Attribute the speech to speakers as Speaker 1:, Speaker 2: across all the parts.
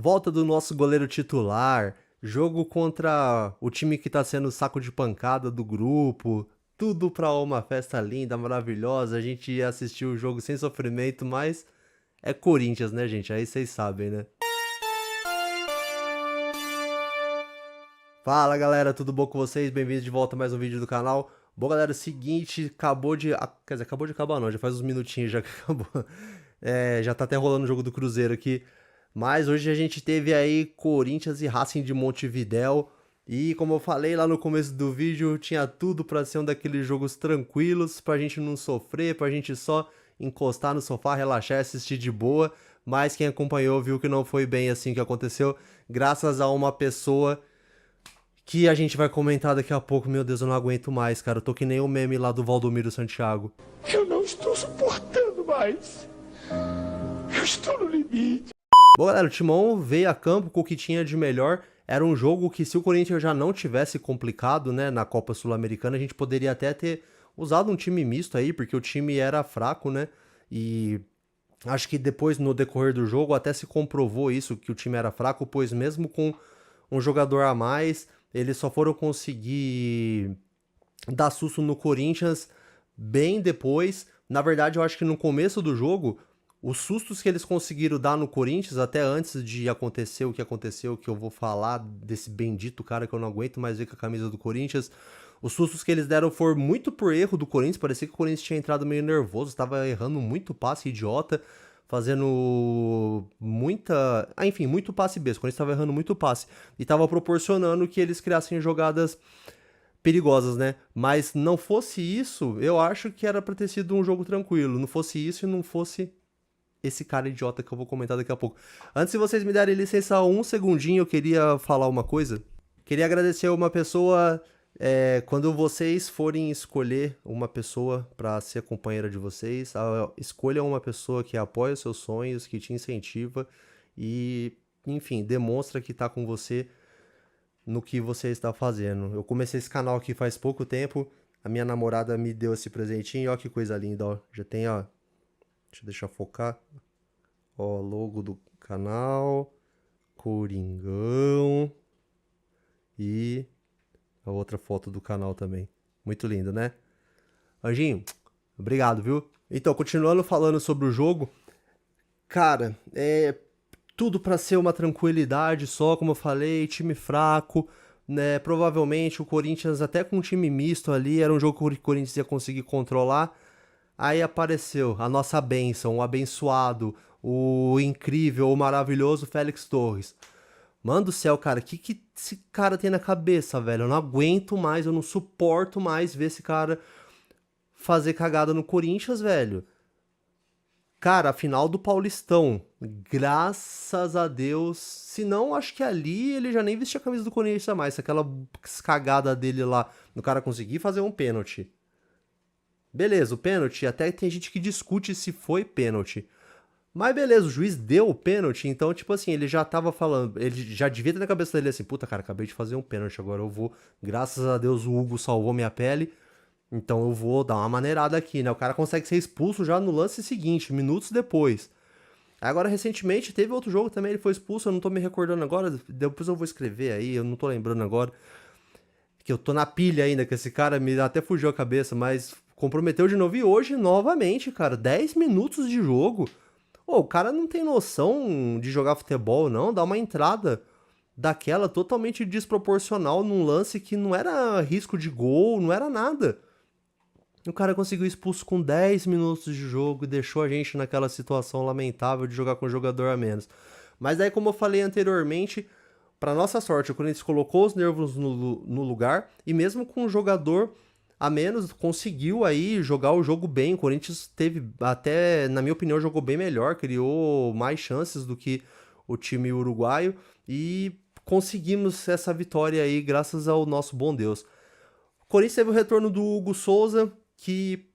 Speaker 1: Volta do nosso goleiro titular, jogo contra o time que tá sendo saco de pancada do grupo, tudo pra uma festa linda, maravilhosa. A gente ia assistir o jogo sem sofrimento, mas é Corinthians, né, gente? Aí vocês sabem, né? Fala galera, tudo bom com vocês? Bem-vindos de volta a mais um vídeo do canal. Bom, galera, é o seguinte, acabou de. Quer dizer, acabou de acabar não, já faz uns minutinhos já que acabou. Já tá até rolando o jogo do Cruzeiro aqui. Mas hoje a gente teve aí Corinthians e Racing de Montevidéu. E como eu falei lá no começo do vídeo, tinha tudo pra ser um daqueles jogos tranquilos, pra gente não sofrer, pra gente só encostar no sofá, relaxar e assistir de boa. Mas quem acompanhou viu que não foi bem assim que aconteceu, graças a uma pessoa que a gente vai comentar daqui a pouco. Meu Deus, eu não aguento mais, cara. Eu tô que nem o meme lá do Valdomiro Santiago.
Speaker 2: Eu não estou suportando mais. Eu estou no limite.
Speaker 1: Bom, galera, o Timão veio a campo com o que tinha de melhor. Era um jogo que, se o Corinthians já não tivesse complicado, né, na Copa Sul-Americana, a gente poderia até ter usado um time misto aí, porque o time era fraco, né? E acho que depois, no decorrer do jogo, até se comprovou isso, que o time era fraco, pois mesmo com um jogador a mais, eles só foram conseguir dar susto no Corinthians bem depois. Na verdade, eu acho que no começo do jogo, os sustos que eles conseguiram dar no Corinthians, até antes de acontecer o que aconteceu, que eu vou falar desse bendito cara que eu não aguento mais ver com a camisa do Corinthians, os sustos que eles deram foram muito por erro do Corinthians. Parecia que o Corinthians tinha entrado meio nervoso, estava errando muito passe idiota, fazendo muita... enfim, muito passe besta. O Corinthians estava errando muito passe e estava proporcionando que eles criassem jogadas perigosas, né? Mas não fosse isso, eu acho que era pra ter sido um jogo tranquilo. Não fosse isso e não fosse esse cara idiota que eu vou comentar daqui a pouco. Antes, se vocês me derem licença um segundinho, eu queria falar uma coisa. Queria agradecer uma pessoa. Quando vocês forem escolher uma pessoa para ser a companheira de vocês, escolha uma pessoa que apoia os seus sonhos, que te incentiva e, enfim, demonstra que tá com você no que você está fazendo. Eu comecei esse canal aqui faz pouco tempo, a minha namorada me deu esse presentinho, ó que coisa linda, ó. Já tem, ó, deixa eu deixar focar, ó, logo do canal, Coringão e a outra foto do canal também. Muito lindo, né? Anjinho, obrigado, viu? Então, continuando falando sobre o jogo, cara, tudo pra ser uma tranquilidade só, como eu falei, time fraco, né? Provavelmente o Corinthians, até com um time misto ali, era um jogo que o Corinthians ia conseguir controlar. Aí apareceu a nossa bênção, o abençoado, o incrível, o maravilhoso Félix Torres. Mano do céu, cara, que esse cara tem na cabeça, velho? Eu não aguento mais, eu não suporto mais ver esse cara fazer cagada no Corinthians, velho. Cara, a final do Paulistão, graças a Deus. Se não, acho que ali ele já nem vestia a camisa do Corinthians mais. Aquela cagada dele lá, no cara conseguir fazer um pênalti. Beleza, o pênalti, até tem gente que discute se foi pênalti. Mas beleza, o juiz deu o pênalti, então, tipo assim, ele já tava falando, ele já devia ter na cabeça dele assim, puta, cara, acabei de fazer um pênalti, agora eu vou, graças a Deus o Hugo salvou minha pele, então eu vou dar uma maneirada aqui, né? O cara consegue ser expulso já no lance seguinte, minutos depois. Agora, recentemente, teve outro jogo também, ele foi expulso, eu não tô me recordando agora, depois eu vou escrever aí, eu não tô lembrando agora, que eu tô na pilha ainda, que esse cara me até fugiu a cabeça, mas comprometeu de novo, e hoje, novamente, cara, 10 minutos de jogo. Ô, o cara não tem noção de jogar futebol, não, dá uma entrada daquela totalmente desproporcional num lance que não era risco de gol, não era nada. O cara conseguiu expulso com 10 minutos de jogo e deixou a gente naquela situação lamentável de jogar com um jogador a menos. Mas daí, como eu falei anteriormente, para nossa sorte, o Corinthians colocou os nervos no lugar e mesmo com um jogador a menos, conseguiu aí jogar o jogo bem. O Corinthians teve, até, na minha opinião, jogou bem melhor, criou mais chances do que o time uruguaio e conseguimos essa vitória aí graças ao nosso bom Deus. O Corinthians teve o retorno do Hugo Souza, que,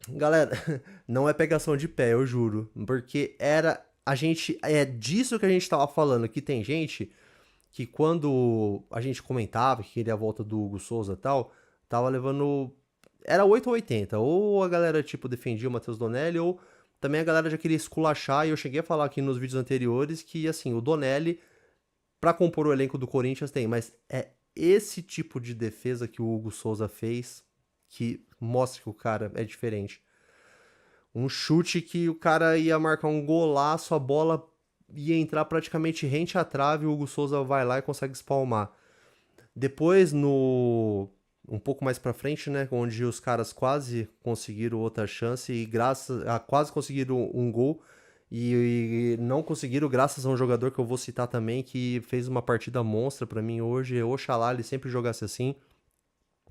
Speaker 1: galera, não é pegação de pé, eu juro, porque é disso que a gente tava falando, que tem gente que quando a gente comentava que queria a volta do Hugo Souza e tal, tava levando, era 8 ou 80, ou a galera tipo defendia o Matheus Donelli, ou também a galera já queria esculachar, e eu cheguei a falar aqui nos vídeos anteriores que, assim, o Donelli, pra compor o elenco do Corinthians tem, mas é esse tipo de defesa que o Hugo Souza fez que mostra que o cara é diferente. Um chute que o cara ia marcar um golaço, a bola ia entrar praticamente rente à trave, o Hugo Souza vai lá e consegue espalmar. Depois, um pouco mais pra frente, né, onde os caras quase conseguiram outra chance e quase conseguiram um gol e não conseguiram graças a um jogador que eu vou citar também, que fez uma partida monstra pra mim hoje. Oxalá ele sempre jogasse assim,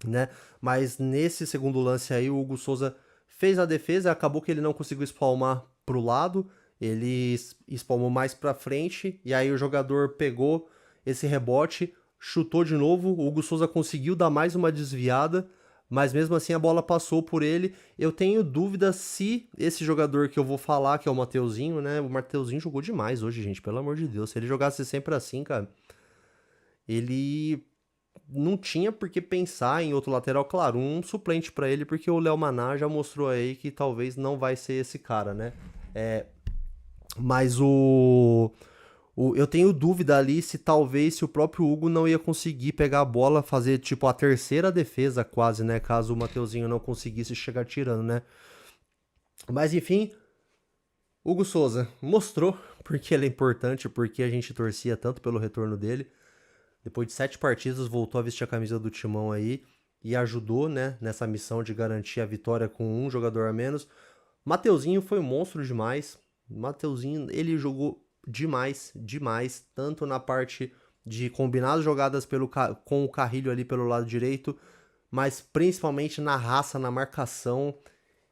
Speaker 1: né? Mas nesse segundo lance aí, o Hugo Souza fez a defesa, acabou que ele não conseguiu espalmar pro lado, ele espalmou mais pra frente, e aí o jogador pegou esse rebote, chutou de novo, o Hugo Souza conseguiu dar mais uma desviada, mas mesmo assim a bola passou por ele. Eu tenho dúvida se esse jogador que eu vou falar, que é o Mateuzinho, né? O Mateuzinho jogou demais hoje, gente, pelo amor de Deus. Se ele jogasse sempre assim, cara, ele não tinha por que pensar em outro lateral, claro, um suplente pra ele, porque o Léo Maná já mostrou aí que talvez não vai ser esse cara, né? Mas eu tenho dúvida ali se o próprio Hugo não ia conseguir pegar a bola, fazer tipo a terceira defesa quase, né? Caso o Mateuzinho não conseguisse chegar tirando, né? Mas enfim, Hugo Souza mostrou porque ele é importante, porque a gente torcia tanto pelo retorno dele. Depois de 7 partidas, voltou a vestir a camisa do Timão aí e ajudou, né, nessa missão de garantir a vitória com um jogador a menos. Mateuzinho foi um monstro demais. Mateuzinho, ele jogou demais, demais, tanto na parte de combinar as jogadas com o Carrilho ali pelo lado direito, mas principalmente na raça, na marcação.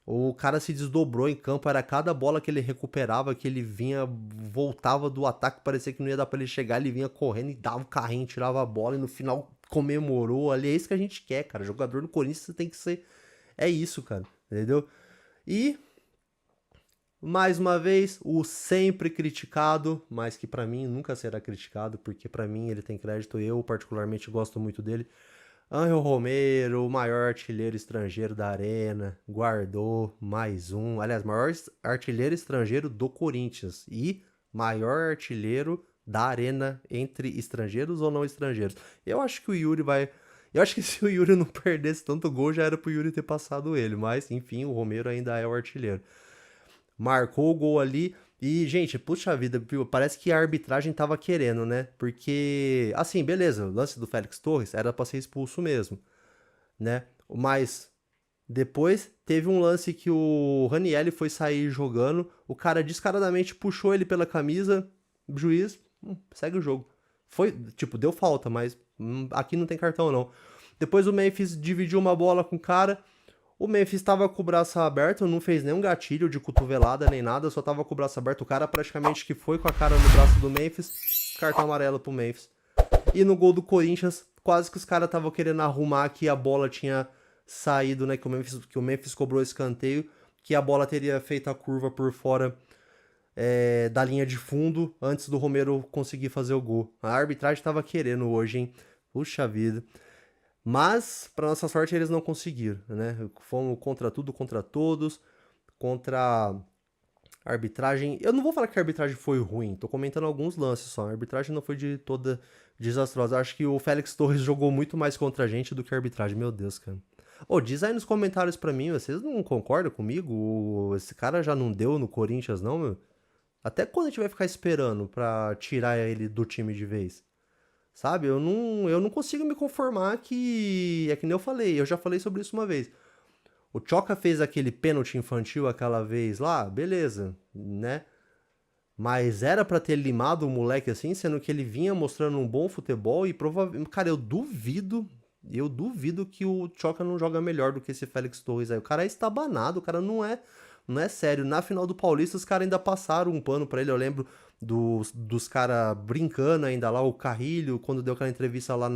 Speaker 1: O cara se desdobrou em campo, era cada bola que ele recuperava, que ele vinha, voltava do ataque, parecia que não ia dar pra ele chegar, ele vinha correndo e dava o carrinho, tirava a bola e no final comemorou ali. É isso que a gente quer, cara. Jogador no Corinthians tem que ser. É isso, cara. Entendeu? E mais uma vez, o sempre criticado, mas que pra mim nunca será criticado, porque pra mim ele tem crédito, eu particularmente gosto muito dele. Angel Romero, o maior artilheiro estrangeiro da Arena, guardou mais um. Aliás, maior artilheiro estrangeiro do Corinthians e maior artilheiro da Arena entre estrangeiros ou não estrangeiros. Eu acho que o Yuri vai. Eu acho que se o Yuri não perdesse tanto gol, já era pro Yuri ter passado ele. Mas, enfim, o Romero ainda é o artilheiro. Marcou o gol ali. E, gente, puxa vida, parece que a arbitragem tava querendo, né? Porque, assim, beleza, o lance do Félix Torres era pra ser expulso mesmo, né? Mas depois teve um lance que o Ranieri foi sair jogando, o cara descaradamente puxou ele pela camisa, o juiz, segue o jogo. Foi, tipo, deu falta, mas aqui não tem cartão não. Depois o Memphis dividiu uma bola com o cara. O Memphis estava com o braço aberto, não fez nenhum gatilho de cotovelada nem nada, só tava com o braço aberto. O cara praticamente que foi com a cara no braço do Memphis, cartão amarelo pro Memphis. E no gol do Corinthians, quase que os caras estavam querendo arrumar que a bola tinha saído, né? Que o Memphis cobrou escanteio, que a bola teria feito a curva por fora da linha de fundo antes do Romero conseguir fazer o gol. A arbitragem estava querendo hoje, hein? Puxa vida. Mas, para nossa sorte, eles não conseguiram, né? Fomos contra tudo, contra todos, contra a arbitragem. Eu não vou falar que a arbitragem foi ruim, tô comentando alguns lances só. A arbitragem não foi de toda desastrosa. Acho que o Félix Torres jogou muito mais contra a gente do que a arbitragem, meu Deus, cara. Diz aí nos comentários pra mim, vocês não concordam comigo? Esse cara já não deu no Corinthians, não, meu? Até quando a gente vai ficar esperando pra tirar ele do time de vez? Sabe? Eu não consigo me conformar que. É que nem eu falei, eu já falei sobre isso uma vez. O Tchoka fez aquele pênalti infantil aquela vez lá, beleza, né? Mas era pra ter limado o moleque assim, sendo que ele vinha mostrando um bom futebol e provavelmente. Cara, eu duvido que o Tchoka não joga melhor do que esse Félix Torres aí. O cara é estabanado, o cara não é sério. Na final do Paulista, os caras ainda passaram um pano pra ele. Eu lembro dos caras brincando ainda lá, o Carrilho, quando deu aquela entrevista lá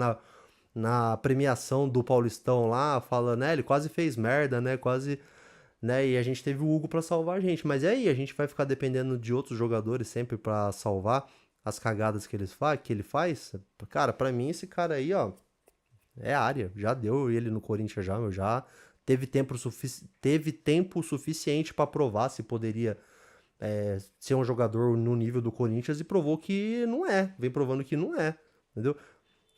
Speaker 1: na premiação do Paulistão lá, falando, né, ele quase fez merda, né, quase, né, e a gente teve o Hugo pra salvar a gente. Mas e aí, a gente vai ficar dependendo de outros jogadores sempre pra salvar as cagadas que ele faz? Cara, pra mim esse cara aí, ó, é área, já deu ele no Corinthians já teve tempo suficiente pra provar se poderia ser um jogador no nível do Corinthians e provou que não é. Vem provando que não é, entendeu?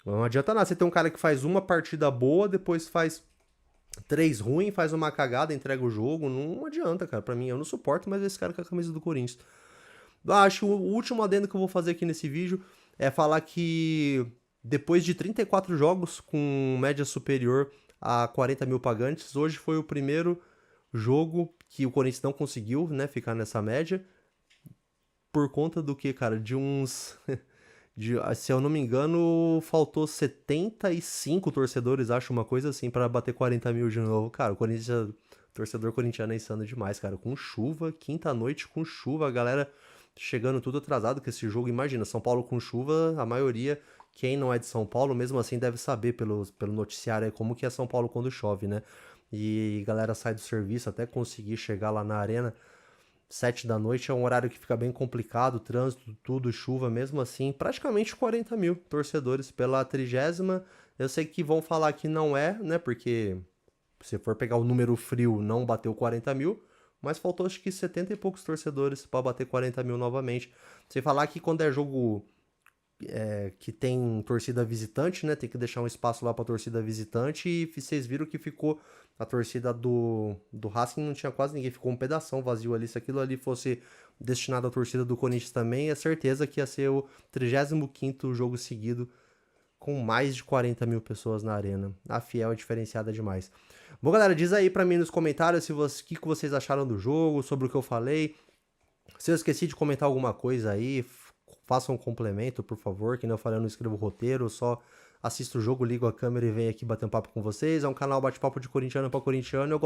Speaker 1: Não adianta nada você ter um cara que faz uma partida boa, depois faz 3 ruim, faz uma cagada, entrega o jogo. Não adianta, cara. Pra mim, eu não suporto mais esse cara com a camisa do Corinthians. Acho que o último adendo que eu vou fazer aqui nesse vídeo é falar que depois de 34 jogos com média superior a 40 mil pagantes, hoje foi o primeiro jogo que o Corinthians não conseguiu, né, ficar nessa média. Por conta do que, cara? De uns... se eu não me engano, faltou 75 torcedores, acho, uma coisa assim, pra bater 40 mil de novo. Cara, o Corinthians, torcedor corintiano é insano demais, cara. Com chuva, quinta-noite com chuva, a galera chegando tudo atrasado com esse jogo. Imagina, São Paulo com chuva, a maioria, quem não é de São Paulo, mesmo assim deve saber pelo noticiário aí como que é São Paulo quando chove, né? E a galera sai do serviço até conseguir chegar lá na arena. 7 da noite é um horário que fica bem complicado, trânsito, tudo, chuva, mesmo assim, praticamente 40 mil torcedores pela 30ª. Eu sei que vão falar que não é, né, porque se for pegar o número frio, não bateu 40 mil, mas faltou acho que 70 e poucos torcedores para bater 40 mil novamente. Sem falar que quando é jogo que tem torcida visitante, né? Tem que deixar um espaço lá pra torcida visitante. E vocês viram que ficou a torcida do Racing, não tinha quase ninguém, ficou um pedação vazio ali. Se aquilo ali fosse destinado à torcida do Corinthians também, é certeza que ia ser o 35º jogo seguido com mais de 40 mil pessoas na arena. A Fiel é diferenciada demais. Bom, galera, diz aí pra mim nos comentários o que vocês acharam do jogo, sobre o que eu falei. Se eu esqueci de comentar alguma coisa aí, faça um complemento, por favor. Que nem eu falei, eu não escrevo roteiro, eu só assisto o jogo, ligo a câmera e venho aqui bater um papo com vocês. É um canal bate-papo de corintiano para corintiano. Eu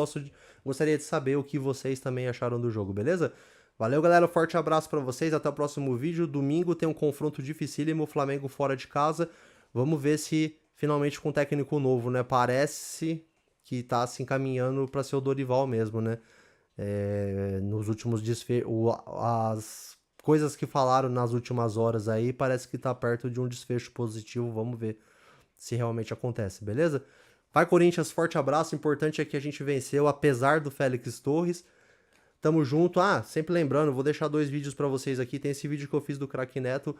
Speaker 1: gostaria de saber o que vocês também acharam do jogo, beleza? Valeu, galera. Forte abraço para vocês. Até o próximo vídeo. Domingo tem um confronto dificílimo, Flamengo fora de casa. Vamos ver se finalmente com um técnico novo, né? Parece que tá se encaminhando para ser o Dorival mesmo, né? Nos últimos as coisas que falaram nas últimas horas aí, parece que tá perto de um desfecho positivo. Vamos ver se realmente acontece, beleza? Vai, Corinthians, forte abraço. O importante é que a gente venceu, apesar do Félix Torres. Tamo junto. Sempre lembrando, vou deixar 2 vídeos pra vocês aqui. Tem esse vídeo que eu fiz do Craque Neto.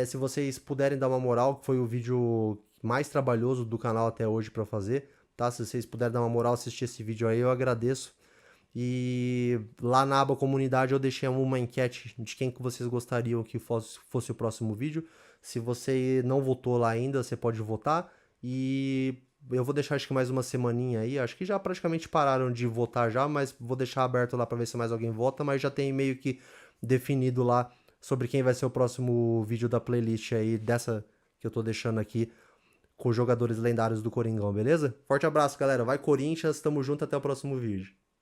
Speaker 1: Se vocês puderem dar uma moral, que foi o vídeo mais trabalhoso do canal até hoje pra fazer, tá? Se vocês puderem dar uma moral, assistir esse vídeo aí, eu agradeço. E lá na aba comunidade eu deixei uma enquete de quem que vocês gostariam que fosse o próximo vídeo. Se você não votou lá ainda, você pode votar. E eu vou deixar acho que mais uma semaninha aí. Acho que já praticamente pararam de votar já, mas vou deixar aberto lá para ver se mais alguém vota. Mas já tem meio que definido lá sobre quem vai ser o próximo vídeo da playlist aí, dessa que eu tô deixando aqui, com os jogadores lendários do Coringão, beleza? Forte abraço, galera. Vai, Corinthians. Tamo junto, até o próximo vídeo.